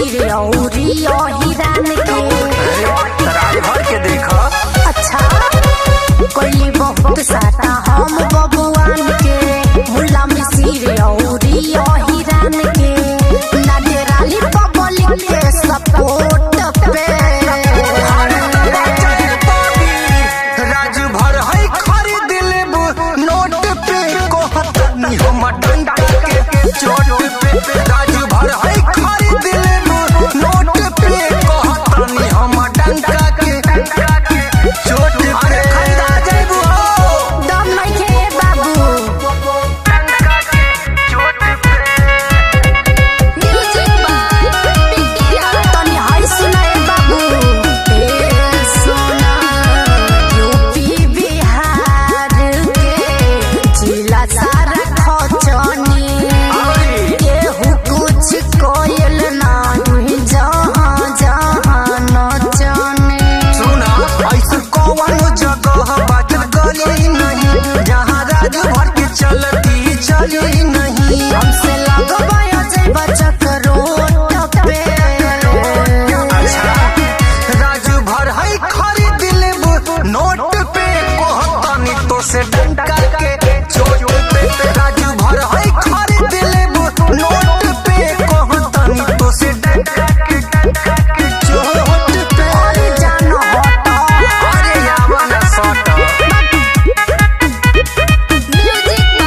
मिसिर औरी हिरान के भर के देखा। अच्छा कोई बहुत साटा हम बबुआन के मुल्ला मिसिर औरी हिरान के नाडेराली पब्लिक के सपोर्ट पे राज भर है खरीद लेबू नोट पे कहतनी हम डंडा के चोट पे। राज भर है खरीद लेबू नोट पे कहतनी हम डंडा के चोट पे। अरे खरीदा जाइबू हो दम नहीं खे बाबू डंडा के चोट पे। म्यूजिक बाय पिकिया तनी हाय सुनाए बाबू ए सोना यूपी बिहार के जिला सारा खचनी केहू कुछ कोयल नाही जहाँ जहाँ नचनी सुना ऐसा कौन जगह बाजल गली नहीं जहाँ राज भर के चलती चली नहीं। हमसे लगवाया जाए बचक रोड पे अच्छा राज भर है खरीद लेबू नोट पे कहतनी तो से डंडा के चोट पे। राज भर है खरीद लेबू नोट पे कहतनी तो से डंडा के चोट पे। अरे जान हटा अरे यावन सट म्यूजिक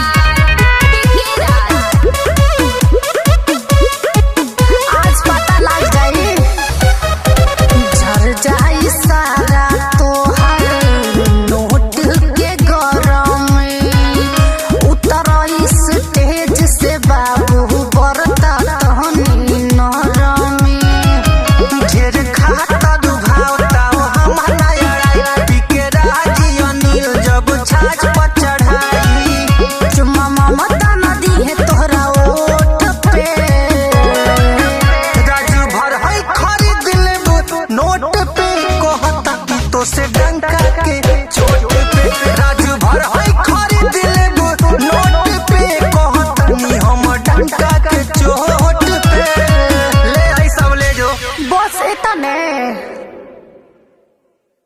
आज पता लग जाई झर जाई सारा तोहर नोट के गरम उतर स्टेज से बाबू बरता तहनी नरमी ढेर खाता दुभावता हम नया पीके राजी अनिल जब छाछ पर चढ़ाई। चुम्मा ममता नदी है तोहरा ओठ पे राज भर है खरीद लेबू नोट पे कहता तो से